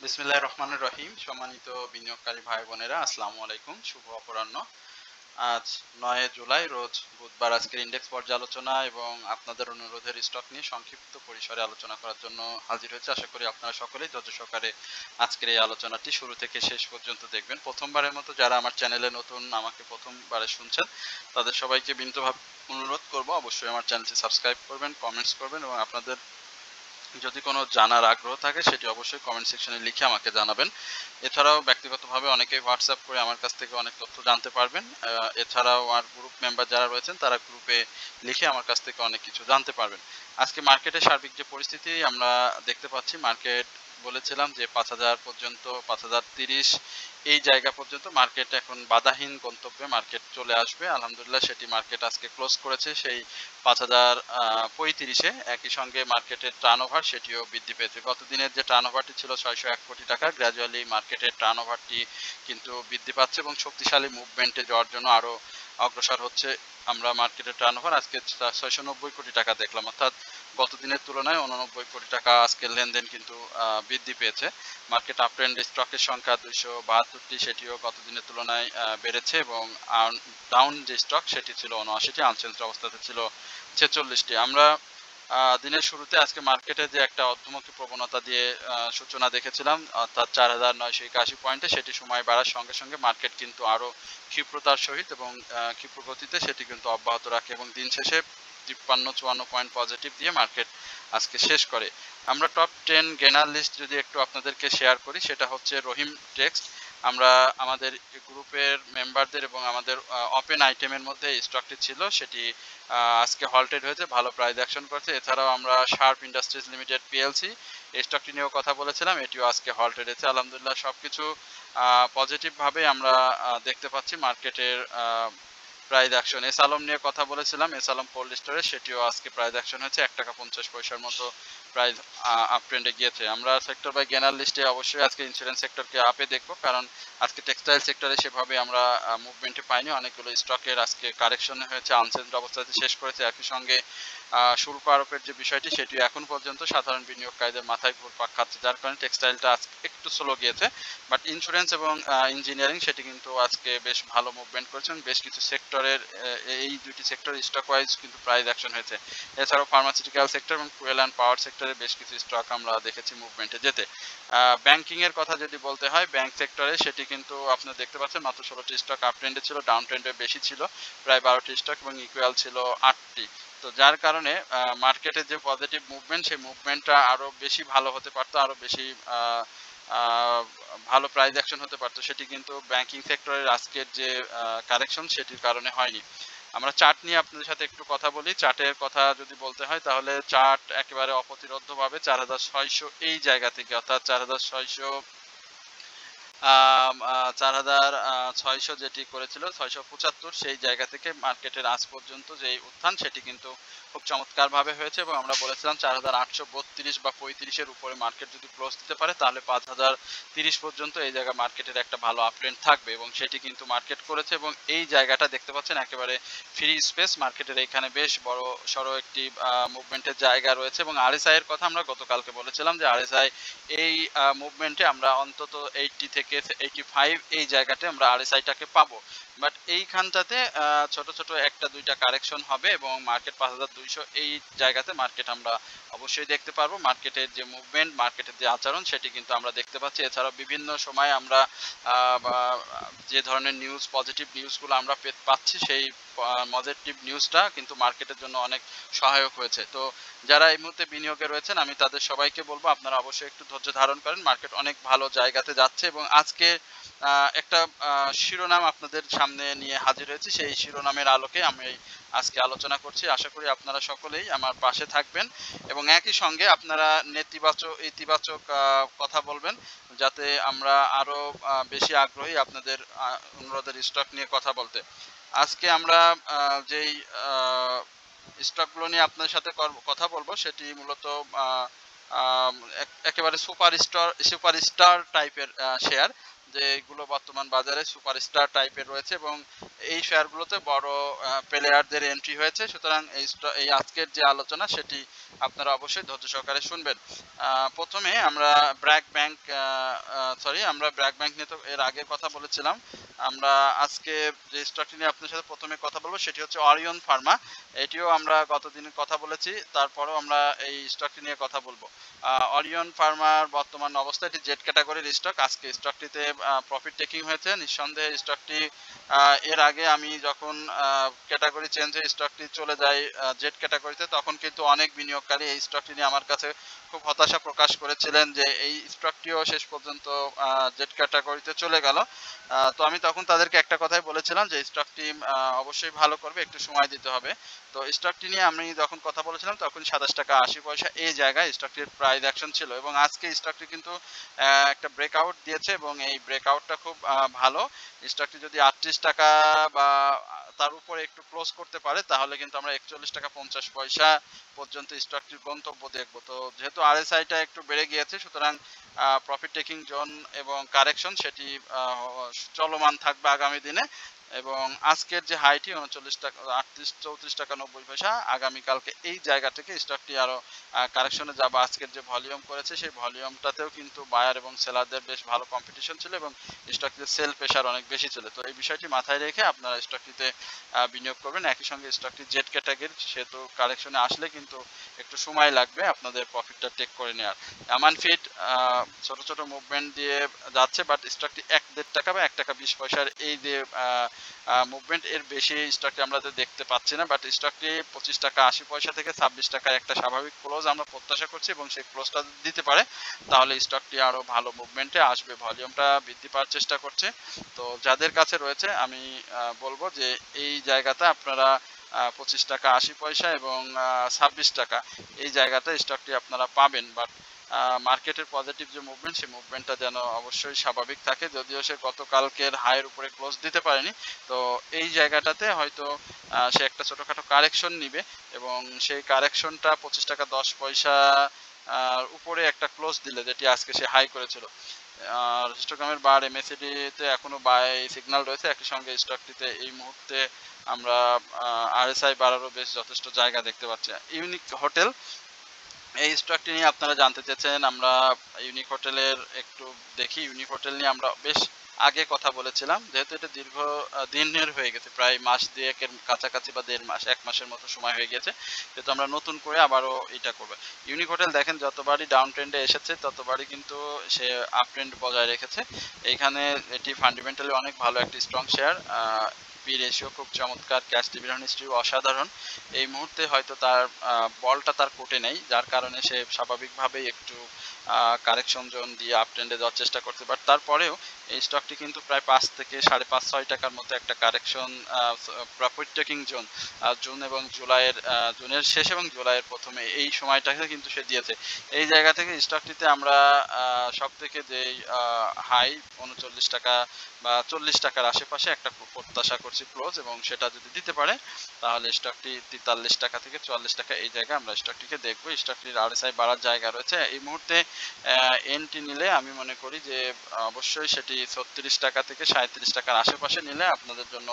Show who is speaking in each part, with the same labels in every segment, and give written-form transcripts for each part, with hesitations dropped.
Speaker 1: বিসমিল্লাহির রহমানির রহিম। সম্মানিত বিনিয়োগকারী ভাই বোনেরা, আসসালামু আলাইকুম। শুভ অপরাহ্ন। আজ ৯ জুলাই রোজ বুধবার। আজকের ইন্ডেক্স পর্যালোচনা এবং আপনাদের অনুরোধের স্টক নিয়ে সংক্ষিপ্ত পরিসরে আলোচনা করার জন্য হাজির হয়েছে। আশা করি আপনারা সকলেই ধৈর্য সহকারে আজকের এই আলোচনাটি শুরু থেকে শেষ পর্যন্ত দেখবেন। প্রথমবারের মতো যারা আমার চ্যানেলে নতুন, আমাকে প্রথমবারে শুনছেন, তাদের সবাইকে বিনীতভাবে অনুরোধ করব অবশ্যই আমার চ্যানেলটি সাবস্ক্রাইব করবেন, কমেন্টস করবেন এবং আপনাদের যদি কোনো জানার আগ্রহ থাকে সেটি অবশ্যই কমেন্ট সেকশনে লিখে আমাকে জানাবেন। এছাড়াও ব্যক্তিগতভাবে অনেকেই হোয়াটসঅ্যাপ করে আমার কাছ থেকে অনেক তথ্য জানতে পারবেন। এছাড়াও আমার গ্রুপ মেম্বার যারা রয়েছেন তারা গ্রুপে লিখে আমার কাছ থেকে অনেক কিছু জানতে পারবেন। আজকে মার্কেটের সার্বিক যে পরিস্থিতি আমরা দেখতে পাচ্ছি, মার্কেট বলেছিলাম যে ৫,০০০ পর্যন্ত, ৫,০৩০ এই জায়গা পর্যন্ত মার্কেট এখন বাধাহীন গন্তব্যে মার্কেট চলে আসবে। আলহামদুলিল্লাহ সেটি মার্কেট আজকে ক্লোজ করেছে সেই ৫,০৩৫-এ। একই সঙ্গে মার্কেটের টার্নওভার সেটিও বৃদ্ধি পেয়েছে। গত দিনের যে টার্নওভারটি ছিল ৬০১ কোটি টাকা, গ্র্যাজুয়ালি মার্কেটের টার্নওভারটি কিন্তু বৃদ্ধি পাচ্ছে এবং শক্তিশালী মুভমেন্টে যাওয়ার জন্য আরও অগ্রসর হচ্ছে। আমরা মার্কেটের টার্নওভার আজকে ৬৯০ কোটি টাকা দেখলাম, অর্থাৎ গত দিনের তুলনায় ৮৯ কোটি টাকা আজকের লেনদেন কিন্তু বৃদ্ধি পেয়েছে। মার্কেট আপ ট্রেন্ড স্টকের সংখ্যা ২৭২টি, সেটিও গত দিনের তুলনায় বেড়েছে এবং ডাউন যে স্টক সেটি ছিল ৭৯টি, আনচেঞ্জড অবস্থাতে ছিল ৪৬টি। আমরা দিনের শুরুতে আজকে মার্কেটে যে একটা ঊর্ধ্বমুখী প্রবণতা দিয়ে সূচনা দেখেছিলাম, অর্থাৎ ৪,৯৮১ পয়েন্টে, সেটি সময় বাড়ার সঙ্গে সঙ্গে মার্কেট কিন্তু আরও ক্ষিপ্রতার সহিত এবং ক্ষিপ্র গতিতে সেটি কিন্তু অব্যাহত রাখে এবং দিন শেষে ৫৩-৫৪ পয়েন্ট পজিটিভ দিয়ে মার্কেট আজকে শেষ করে। আমরা টপ 10 গেনার লিস্ট যদি একটু আপনাদেরকে শেয়ার করি, সেটা হচ্ছে রহিম টেক্সট। আমরা আমাদের গ্রুপের মেম্বারদের এবং আমাদের ওপেন আইটেমের মধ্যে এই স্টকটি ছিল, সেটি আজকে হল্টেড হয়েছে, ভালো প্রাইস অ্যাকশন করছে। এছাড়াও আমরা শার্প ইন্ডাস্ট্রিজ লিমিটেড পিএলসি এই স্টকটি নিয়েও কথা বলেছিলাম, এটিও আজকে হল্টেড হয়েছে। আলহামদুলিল্লাহ সব কিছু পজিটিভভাবে আমরা দেখতে পাচ্ছি মার্কেটের প্রাইস অ্যাকশন। এস আলম নিয়ে কথা বলেছিলাম, এস আলম কোল্ড স্টোরে, সেটিও আজকে প্রাইস অ্যাকশন হয়েছে, ১ টাকা ৫০ পয়সার মতো প্রাইস আপ ট্রেন্ডে গিয়েছে। আমরা সেক্টর বাই গেনার লিস্টে অবশ্যই আজকে ইন্স্যুরেন্স সেক্টরকে আপে দেখব, কারণ আজকে টেক্সটাইল সেক্টরে সেভাবে আমরা মুভমেন্টে পাইনি। অনেকগুলো স্টকের আজকে কারেকশন হয়েছে, আনচেঞ্জড অবস্থাতে শেষ করেছে। একই সঙ্গে শুল্ক আরোপের যে বিষয়টি সেটি এখন পর্যন্ত সাধারণ বিনিয়োগকারীদের মাথায় ঘুরপাক খাচ্ছে, যার কারণে টেক্সটাইলটা আজকে একটু স্লো গিয়েছে। বাট ইন্স্যুরেন্স এবং ইঞ্জিনিয়ারিং সেটি কিন্তু আজকে বেশ ভালো মুভমেন্ট করেছেন। বেশ কিছু সেক্টরের এই দুইটি সেক্টর স্টক ওয়াইজ কিন্তু প্রাইস অ্যাকশন হয়েছে। এছাড়াও ফার্মাসিউটিক্যাল সেক্টর এবং ফুয়েল অ্যান্ড পাওয়ার সেক্টরে বেশ কিছু স্টক আমরা দেখেছি মুভমেন্টে যেতে। ব্যাংকিংয়ের কথা যদি বলতে হয়, ব্যাংক সেক্টরে সেটি কিন্তু আপনারা দেখতে পাচ্ছেন মাত্র ১৬টি স্টক আপ ট্রেন্ডে ছিল, ডাউন ট্রেন্ডে বেশি ছিল প্রায় ১২টি স্টক এবং ইকুয়াল ছিল ৮টি। তো যার কারণে মার্কেটের যে পজিটিভ মুভমেন্ট, সেই মুভমেন্টটা আরও বেশি ভালো হতে পারতো, আরও বেশি ভালো প্রাইস অ্যাকশন হতে পারতো, সেটি কিন্তু ব্যাংকিং সেক্টরের আজকের যে কারেকশন সেটির কারণে হয়নি। আমরা চার্ট নিয়ে আপনাদের সাথে একটু কথা বলি। চার্টের কথা যদি বলতে হয়, তাহলে চার্ট একেবারে অপ্রতিরোধ্যভাবে ৪৬০০ এই জায়গা থেকে, অর্থাৎ ৪৬০০ যেটি করেছিল ৬৭৫, সেই জায়গা থেকে মার্কেটের আজ পর্যন্ত যে উত্থান সেটি কিন্তু খুব চমৎকারভাবে হয়েছে এবং আমরা বলেছিলাম ৪৮৩২ বা ৩৫-এর উপরে মার্কেট যদি ক্লোজ দিতে পারে তাহলে ৫,০৩০ পর্যন্ত এই জায়গা মার্কেটের একটা ভালো আপট্রেন্ড থাকবে এবং সেটি কিন্তু মার্কেট করেছে এবং এই জায়গাটা দেখতে পাচ্ছেন একেবারে ফ্রি স্পেস। মার্কেটের এখানে বেশ বড় সড়ো একটি মুভমেন্টের জায়গা রয়েছে এবং আরএসআই এর কথা আমরা গতকালকে বলেছিলাম যে আরএসআই এই মুভমেন্টে আমরা অন্তত 80 থেকে 85 এই জায়গাতে আমরা আরএসআইটাকে পাবো। বাট এইখানটাতে ছোট ছোট একটা দুইটা কারেকশন হবে এবং মার্কেট ৫,২০০ এই জায়গাতে মার্কেট আমরা অবশ্যই দেখতে পারবো। মার্কেটের যে মুভমেন্ট, মার্কেটের যে আচরণ সেটি কিন্তু আমরা দেখতে পাচ্ছি। এছাড়াও বিভিন্ন সময় আমরা যে ধরনের নিউজ, পজিটিভ নিউজগুলো আমরা পাচ্ছি, সেই পজিটিভ নিউজটা কিন্তু মার্কেটের জন্য অনেক সহায়ক হয়েছে। তো যারা এই মুহূর্তে বিনিয়োগে রয়েছেন আমি তাদের সবাইকে বলবো আপনারা অবশ্যই একটু ধৈর্য ধারণ করেন। মার্কেট অনেক ভালো জায়গাতে যাচ্ছে এবং আজকে একটা শিরোনাম আপনাদের সামনে নিয়ে হাজির হয়েছি। সেই শিরোনামের আলোকে আমি আজকে আলোচনা করছি। আশা করি আপনারা সকলেই আমার পাশে থাকবেন এবং একই সঙ্গে আপনারা নেতিবাচক ইতিবাচক কথা বলবেন, যাতে আমরা আরও বেশি আগ্রহী আপনাদের অনুরোধের স্টক নিয়ে কথা বলতে। আজকে আমরা যেই স্টকগুলো নিয়ে আপনার সাথে কথা বলবো সেটি মূলত একেবারে সুপারস্টার টাইপের শেয়ার, যেগুলো বর্তমান বাজারে সুপারস্টার টাইপের রয়েছে এবং এই শেয়ারগুলোতে বড় প্লেয়ারদের এন্ট্রি হয়েছে। সুতরাং এই আজকের যে আলোচনা সেটি আপনারা অবশ্যই ধৈর্য সহকারে শুনবেন। প্রথমে আমরা ব্র্যাক ব্র্যাক ব্যাংক নিয়ে তো এর আগে কথা বলেছিলাম। আমরা আজকে যে স্টকটি নিয়ে আপনার সাথে প্রথমে কথা বলবো সেটি হচ্ছে অরিয়ন ফার্মা। এটিও আমরা গতদিন কথা বলেছি, তারপরেও আমরা এই স্টকটি নিয়ে কথা বলবো। অরিয়ন ফার্মার বর্তমান অবস্থা, এটি জেড ক্যাটাগরির স্টক। আজকে স্টকটিতে প্রফিট টেকিং হয়েছে। নিঃসন্দেহে স্টকটি এর আগে আমি যখন ক্যাটাগরি চেঞ্জ হয়ে স্টকটি চলে যায় জেড ক্যাটাগরিতে, তখন কিন্তু অনেক বিনিয়োগকারী এই স্টকটি নিয়ে আমার কাছে খুব হতাশা প্রকাশ করেছিলেন যে এই স্টকটিও শেষ পর্যন্ত জেড ক্যাটাগরিতে চলে গেল। তো আমি তখন তাদেরকে একটা কথাই বলেছিলাম যে স্টকটি অবশ্যই ভালো করবে, একটু সময় দিতে হবে। তো স্টকটি নিয়ে আমি যখন কথা বলেছিলাম তখন 27 টাকা 80 পয়সা এই জায়গায় স্টকটির প্রাইস অ্যাকশন ছিল এবং আজকে স্টকটি কিন্তু একটা ব্রেকআউট দিয়েছে এবং এই ব্রেকআউটটা খুব ভালো। স্টকটি যদি 38 টাকা বা তার উপরে একটু ক্লোজ করতে পারে তাহলে কিন্তু আমরা 41 টাকা 50 পয়সা পর্যন্ত স্টকটির গন্তব্য দেখব। তো যেহেতু আরএসআইটা একটু বেড়ে গিয়েছে, সুতরাং প্রফিট টেকিং জোন এবং কারেকশন সেটি চলমান থাকবে আগামী দিনে এবং আজকের যে হাইটি 39 টাকা 38 34 টাকা 90 পয়সা, আগামীকালকে এই জায়গা থেকে স্টকটি আরও কারেকশনে যাবে। আজকের যে ভলিউম করেছে সেই ভলিউমটাতেও কিন্তু বায়ার এবং সেলারদের বেশ ভালো কম্পিটিশন ছিল এবং স্টকটিতে সেল প্রেশার অনেক বেশি ছিল। তো এই বিষয়টি মাথায় রেখে আপনারা স্টকটিতে বিনিয়োগ করবেন। একই সঙ্গে স্টকটি জেড ক্যাটাগরি, সেহেতু কারেকশনে আসলে কিন্তু একটু সময় লাগবে আপনাদের প্রফিটটা টেক করে নেওয়ার। আমান ফিট ছোট ছোট মুভমেন্ট দিয়ে যাচ্ছে, বাট স্টকটি 1.5 টাকা বা 1 টাকা 20 পয়সার এই যে মুভমেন্ট, এর বেশি স্টকটি আমরা দেখতে পাচ্ছি না। বাট স্টকটি 25 টাকা 80 পয়সা থেকে 26 টাকায় একটা স্বাভাবিক ক্লোজ আমরা প্রত্যাশা করছি এবং সেই ক্লোজটা দিতে পারে তাহলে স্টকটি আরও ভালো মুভমেন্টে আসবে। ভলিউমটা বৃদ্ধি পাওয়ার চেষ্টা করছে। তো যাদের কাছে রয়েছে আমি বলবো যে এই জায়গাতে আপনারা 25 টাকা 80 পয়সা এবং 26 টাকা এই জায়গাতে স্টকটি আপনারা পাবেন। বাট মার্কেটের পজিটিভ যে মুভমেন্ট, সেই মুভমেন্টটা যেন অবশ্যই স্বাভাবিক থাকে। যদিও সে গতকালকের হাইয়ের উপরে ক্লোজ দিতে পারেনি, তো এই জায়গাটাতে হয়তো সে একটা ছোটোখাটো কারেকশন নিবে এবং সেই কারেকশনটা 25 টাকা 10 পয়সা উপরে একটা ক্লোজ দিলে, যেটি আজকে সে হাই করেছিল। আর হিস্টোগ্রামের বার এমএসিডিতে এখনো বাই সিগন্যাল রয়েছে। একই সঙ্গে স্টকটিতে এই মুহূর্তে আমরা আরএসআই বাড়ারও বেশ যথেষ্ট জায়গা দেখতে পাচ্ছি। ইউনিক হোটেল, এই স্টকটি নিয়ে আপনারা জানতে চেয়েছেন। আমরা ইউনিক হোটেলের একটু দেখি। ইউনিক হোটেল নিয়ে আমরা বেশ আগে কথা বলেছিলাম, যেহেতু এটা দীর্ঘ দিনের হয়ে গেছে, প্রায় মাস দুয়েকের কাছাকাছি বা 1.5 মাস 1 মাসের মতো সময় হয়ে গেছে, যেহেতু আমরা নতুন করে আবারও এটা করবো। ইউনিক হোটেল দেখেন যতবারই ডাউন ট্রেন্ডে এসেছে ততবারই কিন্তু সে আপ ট্রেন্ড বজায় রেখেছে। এইখানে এটি ফান্ডামেন্টালি অনেক ভালো একটি স্ট্রং শেয়ার। পি রেশিও খুব চমৎকার, ক্যাশ ডিভিডেন্ড হিস্ট্রি অসাধারণ। এই মুহূর্তে হয়তো তার বলটা তার কোটে নেই, যার কারণে সে স্বাভাবিকভাবেই একটু কারেকশন জোন দিয়ে আপ ট্রেন্ডে যাওয়ার চেষ্টা করতে। বাট তারপরেও এই স্টকটি কিন্তু প্রায় 5 থেকে 5.5-6 টাকার মতো একটা correction profit taking zone June এবং জুলাইয়ের জুনের শেষ এবং জুলাইয়ের প্রথমে এই সময়টাকে কিন্তু সে দিয়েছে। এই জায়গা থেকে স্টকটিতে আমরা সব থেকে যেই হাই 39 টাকা বা 40 টাকার আশেপাশে একটা প্রত্যাশা করছি ক্লোজ, এবং সেটা যদি দিতে পারে তাহলে স্টকটি 43 টাকা থেকে 44 টাকা এই জায়গায় আমরা স্টকটিকে দেখবো। স্টকটির আরএসআই বাড়ার জায়গা রয়েছে। এই মুহূর্তে এনটি নিলে আমি মনে করি যে অবশ্যই সেটি 36 টাকা থেকে 37 টাকার আশেপাশে নিলে আপনাদের জন্য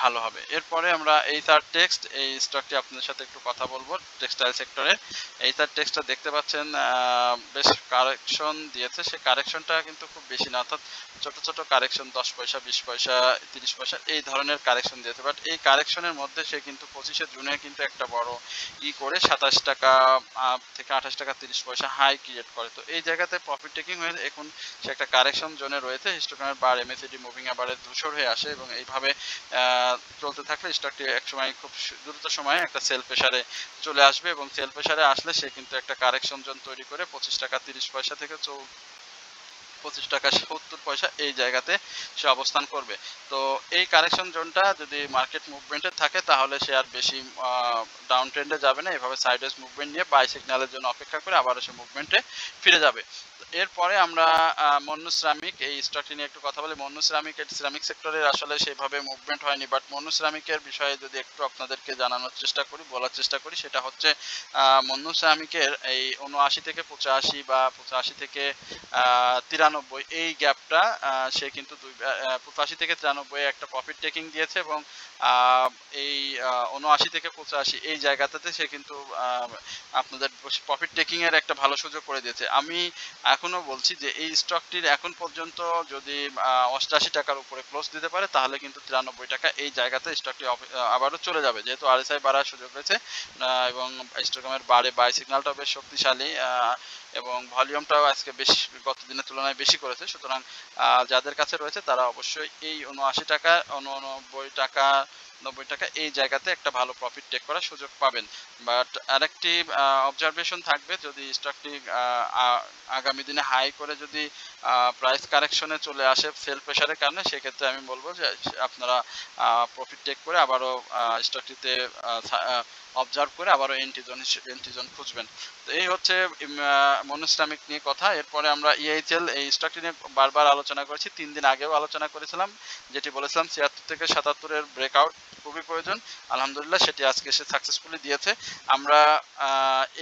Speaker 1: ভালো হবে। এরপরে আমরা এইচআর টেক্সট, এই স্টকটি আপনাদের সাথে একটু কথা বলবো। টেক্সটাইল সেক্টরে এইচআর টেক্সটটা দেখতে পাচ্ছেন বেশ কারেকশন দিয়েছে। সেই কারেকশনটা কিন্তু খুব বেশি না, অর্থাৎ ছোট ছোট কারেকশন 10 পয়সা 20 পয়সা 30 পয়সা এই ধরনের কারেকশন দিয়েছে। বাট এই কারেকশনের মধ্যে সে কিন্তু 25শে জুনে কিন্তু একটা বড় করে 27 টাকা থেকে 28 টাকা 30 পয়সা হাই ক্রিয়েট করে। তো এই জায়গাতে প্রফিট টেকিং হয়ে এখন সে একটা কারেকশন জোনে রয়েছে। হিস্টোগ্রামের বার এমএসিডি মুভিং আবারে ধূসর হয়ে আসে এবং এইভাবে চলতে থাকলে স্টকটি একসময় খুব দ্রুত সময়ে একটা সেল প্রেসারে চলে আসবে এবং সেল প্রেসারে আসলে সে কিন্তু একটা কারেকশন জোন তৈরি করে 25 টাকা 30 পয়সা থেকে 25 টাকা 70 পয়সা এই জায়গাতে সে অবস্থান করবে। তো এই কারেকশন জোনটা যদি মার্কেট মুভমেন্টে থাকে তাহলে সে আর বেশি ডাউন ট্রেন্ডে যাবে না, এভাবে সাইডওয়েজ মুভমেন্ট নিয়ে বাই সিগন্যালের জন্য অপেক্ষা করে আবারও সে মুভমেন্টে ফিরে যাবে। এরপরে আমরা মন্নু সিরামিক এই স্টকটি নিয়ে একটু কথা বলি। মন্নু সিরামিক এর সিরামিক সেক্টরের আসলে সেভাবে মুভমেন্ট হয়নি, বাট মন্নু সিরামিকের বিষয়ে যদি একটু আপনাদেরকে জানানোর চেষ্টা করি, বলার চেষ্টা করি, সেটা হচ্ছে মন্নু সিরামিকের এই ৭৯ থেকে ৮৫ বা ৮৫ থেকে ৯৩ এই গ্যাপটা সে কিন্তু ৮৫ থেকে ৯৩ একটা প্রফিট টেকিং দিয়েছে এবং এই ৭৯ থেকে ৮৫ এই জায়গাটাতে সে কিন্তু আপনাদের প্রফিট টেকিং এর একটা ভালো সুযোগ করে দিয়েছে। আমি এখনো বলছি যে এই স্টকটির এখন পর্যন্ত যদি ৮৮ টাকার উপরে ক্লোজ দিতে পারে তাহলে কিন্তু ৯৩ টাকা এই জায়গাতে স্টকটি আবারও চলে যাবে, যেহেতু আরএসআই বাড়ার সুযোগ রয়েছে এবং হিস্টোগ্রামের বাই সিগন্যালটাও বেশ শক্তিশালী এবং ভলিউমটাও আজকে বেশ গত দিনের তুলনায় বেশি করেছে। সুতরাং যাদের কাছে রয়েছে তারা অবশ্যই এই ৭৯ টাকা ৮৯ টাকা ৯০ টাকা এই জায়গাতে একটা ভালো প্রফিট টেক করার সুযোগ পাবেন। বাট আরেকটি অবজারভেশন থাকবে, যদি স্টকটি আগামী দিনে হাই করে যদি প্রাইস কারেকশনে চলে আসে সেল প্রেশারের কারণে, সেক্ষেত্রে আমি বলবো যে আপনারা প্রফিট টেক করে আবারও স্টকটিতে অবজার্ভ করে আবারও এন্ট্রি জোন খুঁজবেন। তো এই হচ্ছে মন্নু সিরামিক নিয়ে কথা। এরপরে আমরা ইএইচএল এই স্টকটি নিয়ে বারবার আলোচনা করেছি, ৩ দিন আগেও আলোচনা করেছিলাম, যেটি বলেছিলাম ৭৬ থেকে ৭৭ এর ব্রেকআউট খুবই প্রয়োজন। আলহামদুলিল্লাহ সেটি আজকে সে সাকসেসফুলি দিয়েছে। আমরা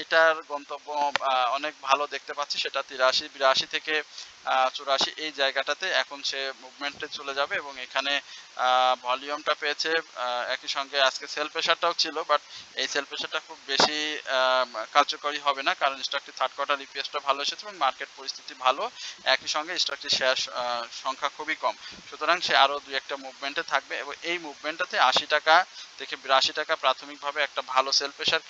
Speaker 1: এটার গন্তব্য অনেক ভালো দেখতে পাচ্ছি, সেটা ৮৩ থেকে ৮৪ এই জায়গাটাতে এখন সে মুভমেন্টে চলে যাবে এবং এখানে ভলিউমটা পেয়েছে। একই সঙ্গে আজকে সেল প্রেশারটাও ছিল, বাট এই সেল প্রেশারটা খুব বেশি কার্যকরী হবে না, কারণ স্টকটি থার্ড কোয়ার্টার ইপিএসটা ভালো এসেছে এবং মার্কেট পরিস্থিতি ভালো। একই সঙ্গে স্টকটির শেয়ার সংখ্যা খুবই কম, সুতরাং সে আরও ২-১টা মুভমেন্টে থাকবে এবং এই মুভমেন্টটাতে ৮০ টাকা থেকে ৮২ টাকা প্রাথমিকভাবে একটা ভালো সেল প্রেশার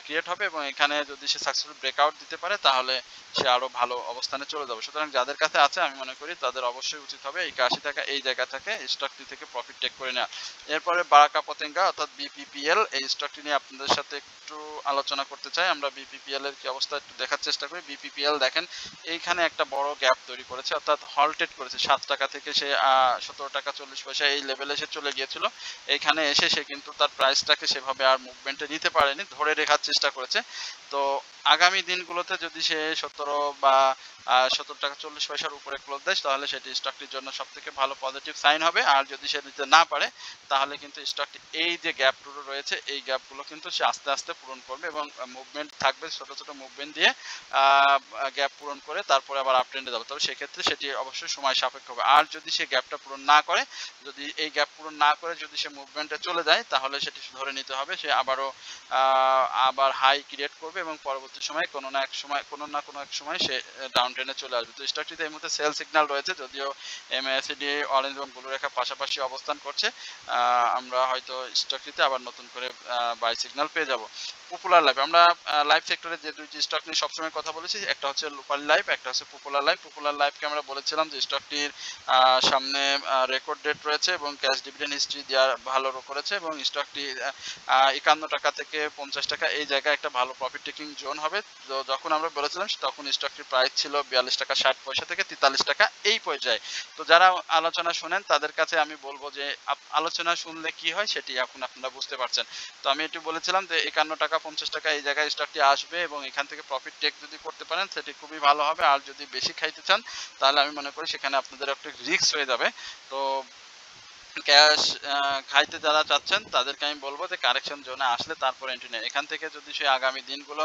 Speaker 1: ক্রিয়েট হবে এবং এখানে যদি সে সাকসেসফুল ব্রেকআউট দিতে পারে তাহলে সে আরও ভালো অবস্থানে চলে যাবে। সুতরাং যাদের কাছে আছে আমি মনে করি তাদের অবশ্যই উচিত হবে এই ৮০ টাকা এই জায়গা থেকে স্টকটি থেকে প্রফিট টেক করে নেওয়া। এরপরে বারাকা পতেঙ্গা অর্থাৎ বিপিপিএল এই স্টকটি নিয়ে আপনাদের সাথে একটু আলোচনা করতে চাই। আমরা বিপিপিএল এর কি অবস্থা একটু দেখার চেষ্টা করি। বিপিপিএল দেখেন এইখানে একটা বড় গ্যাপ তৈরি করেছে, অর্থাৎ হলটেড করেছে ৭ টাকা থেকে সে ১৭ টাকা ৪০ পয়সা এই লেভেলে সে চলে গিয়েছিল। এইখানে এসে সে কিন্তু তার প্রাইসটাকে সেভাবে আর মুভমেন্টে নিতে পারেনি, ধরে রেখার চেষ্টা করেছে। তো আগামী দিনগুলোতে যদি সে ১৭ বা ১৭ টাকা ৪০ পয়সার উপরে ক্লোজ দেয় তাহলে সেটি স্টকটির জন্য সবথেকে ভালো পজিটিভ সাইন হবে। আর যদি সে নিতে না পারে তাহলে কিন্তু স্টকটি এই যে গ্যাপগুলো রয়েছে এই গ্যাপগুলো কিন্তু সে আস্তে আস্তে পূরণ করবে এবং মুভমেন্ট থাকবে, ছোট ছোট মুভমেন্ট দিয়ে গ্যাপ পূরণ করে তারপরে আবার আপ ট্রেন্ডে যাবে। তবে সেক্ষেত্রে সেটি অবশ্যই সময় সাপেক্ষ হবে। আর যদি সে গ্যাপটা পূরণ না করে, যদি এই গ্যাপ পূরণ না করে যদি সে মুভমেন্টে চলে যায় তাহলে সেটি ধরে নিতে হবে সে আবার হাই ক্রিয়েট করবে এবং পরবর্তী সময় কোনো না কোনো এক সময় সে ডাউন ট্রেন্ডে চলে আসবে। তো স্টকটিতে এই মুহূর্তে সেল সিগন্যাল রয়েছে, যদিও এমএসিডি অরেঞ্জ এবং ব্লু রেখা পাশাপাশি অবস্থান করছে। আমরা হয়তো স্টকটিতে আবার নতুন করে বাই সিগন্যাল পেয়ে যাব। পপুলার লাইফ, আমরা লাইফ সেক্টরে যে দুইটি স্টক নিয়ে সবসময় কথা বলেছি, একটা হচ্ছে রূপালী লাইফ, একটা হচ্ছে পপুলার লাইফ। পপুলার লাইফকে আমরা বলেছিলাম যে স্টকটির সামনে রেকর্ড ডেট রয়েছে এবং ক্যাশ ডিভিডেন্ড হিস্ট্রি দেওয়া ভালো করেছে এবং স্টকটি ৫১ টাকা থেকে ৫০ টাকা এই জায়গায় একটা ভালো প্রফিট টেকিং জোন হবে। তো যখন আমরা বলেছিলাম তখন স্টকটির প্রাইস ছিল ৪২ টাকা ৬০ পয়সা থেকে ৪৩ টাকা এই পর্যায়ে। তো যারা আলোচনা শোনেন তাদের কাছে আমি বলবো যে আলোচনা শুনলে কি হয় সেটি এখন আপনারা বুঝতে পারছেন। তো আমি একটু বলেছিলাম যে ৫১ টাকা ৫০ টাকা এই জায়গায় স্টকটি আসবে এবং এখান থেকে প্রফিট টেক যদি করতে পারেন সেটি খুবই ভালো হবে। আর যদি বেশি খাইতে চান তাহলে আমি মনে করি সেখানে আপনাদের একটু রিস্ক হয়ে যাবে। তো ক্যাশ খাইতে যারা চাচ্ছেন তাদেরকে আমি বলবো যে কারেকশন জোনে আসলে তারপর এন্ট্রি নেন। এখান থেকে যদি সে আগামী দিনগুলো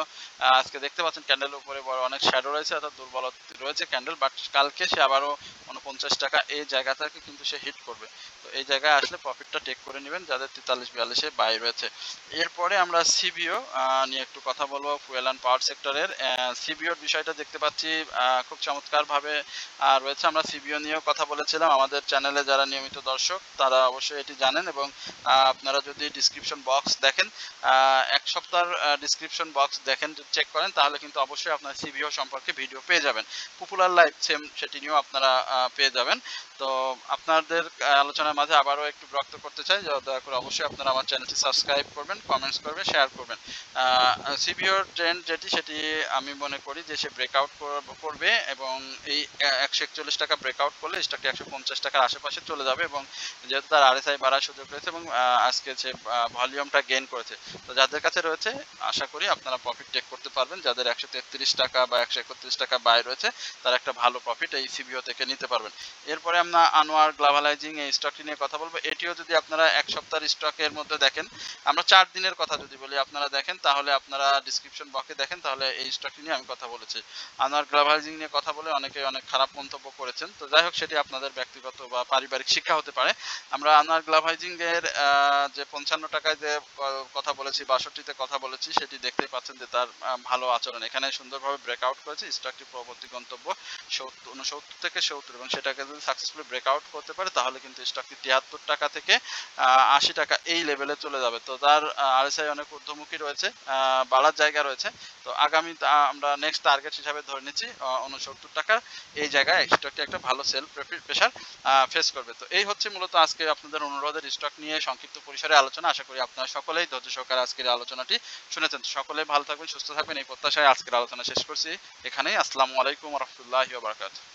Speaker 1: আজকে দেখতে পাচ্ছেন ক্যান্ডেলের উপরে বড় অনেক শ্যাডো রয়েছে, অর্থাৎ দুর্বলতা রয়েছে ক্যান্ডেল, বাট কালকে সে আবারও ৪৯ টাকা এই জায়গাটাকে কিন্তু সে হিট করবে। তো এই জায়গায় আসলে প্রফিটটা টেক করে নেবেন যাদের ৪৩-৪২-এ বাই রয়েছে। এরপরে আমরা সিবিও নিয়ে একটু কথা বলবো, ফুয়েল অ্যান্ড পাওয়ার সেক্টরের। সিবিওর বিষয়টা দেখতে পাচ্ছি খুব চমৎকারভাবে রয়েছে। আমরা সিবিও নিয়েও কথা বলেছিলাম, আমাদের চ্যানেলে যারা নিয়মিত দর্শক তারা অবশ্যই এটি জানেন এবং আপনারা যদি ডিসক্রিপশন বক্স দেখেন, এক সপ্তাহের ডিসক্রিপশন বক্স দেখেন, চেক করেন তাহলে কিন্তু অবশ্যই আপনার সিবিও সম্পর্কে ভিডিও পেয়ে যাবেন। পপুলার লাইফ সেম, সেটি নিয়েও আপনারা পেয়ে যাবেন। তো আপনাদের আলোচনার মাঝে আবারও একটু বিরক্ত করতে চাই, দয়া করে অবশ্যই আপনারা আমার চ্যানেলটি সাবস্ক্রাইব করবেন, কমেন্টস করবেন, শেয়ার করবেন। সিভিওর ট্রেন্ড সেটি আমি মনে করি যে সে ব্রেকআউট করবে এবং এই 141 টাকা ব্রেকআউট করলে স্টকটি 150 টাকার আশেপাশে চলে যাবে এবং যেহেতু তার আরএসআই বাড়ার সুযোগ রয়েছে এবং আজকে সে ভলিউমটা গেইন করেছে, তো যাদের কাছে রয়েছে আশা করি আপনারা প্রফিট টেক করতে পারবেন। যাদের 133 টাকা বা 131 টাকা বাই রয়েছে তারা একটা ভালো প্রফিট এই সিভিও থেকে নিতে পারবেন। এরপরে আমরা আনোয়ার গ্লোবালাইজিং এই স্টকটি নিয়ে কথা বলবো। এটিও যদি আপনারা এক সপ্তাহের স্টকের মধ্যে দেখেন, আমরা 4 দিনের কথা যদি বলি আপনারা দেখেন, তাহলে আপনারা ডিসক্রিপশন বক্সে দেখেন, তাহলে এই স্টকটি নিয়ে আমি কথা বলেছি। আনোয়ার গ্লোবালাইজিং নিয়ে কথা বলে অনেকে অনেক খারাপ মন্তব্য করেছেন, তো যাই হোক সেটি আপনাদের ব্যক্তিগত বা পারিবারিক শিক্ষা হতে পারে। আমরা আনোয়ার গ্লোবালাইজিং এর যে 55 টাকায় যে কথা বলেছি, 62তে কথা বলেছি, সেটি দেখতেই পাচ্ছেন যে তার ভালো আচরণ, এখানে সুন্দরভাবে ব্রেকআউট করেছে। স্টকটি পরবর্তী গন্তব্য 69 থেকে 70 এবং সেটাকে যদি সাকসেসফুলি ব্রেকআউট করতে পারে তাহলে কিন্তু স্টকটি 73 টাকা থেকে 80 টাকা এই লেভেলে চলে যাবে। তো তার আরএসআই অনেক ঊর্ধ্বমুখী রয়েছে, বাড়ার জায়গা রয়েছে। তো আগামী আমরা নেক্সট টার্গেট হিসাবে ধরে নিচ্ছি 69 টাকার এই জায়গায় স্টকটি একটা ভালো সেল প্রেশার ফেস করবে। তো এই হচ্ছে মূলত আজকে আপনাদের অনুরোধের স্টক নিয়ে সংক্ষিপ্ত পরিসরে আলোচনা। আশা করি আপনারা সকলেই ধৈর্য সহকারে আজকের আলোচনাটি শুনেছেন। সকলেই ভালো থাকবেন, সুস্থ থাকবেন এই প্রত্যাশায় আজকের আলোচনা শেষ করছি এখানেই। আসসালামু আলাইকুম ওয়া রাহমাতুল্লাহি ওয়া বারাকাতুহু।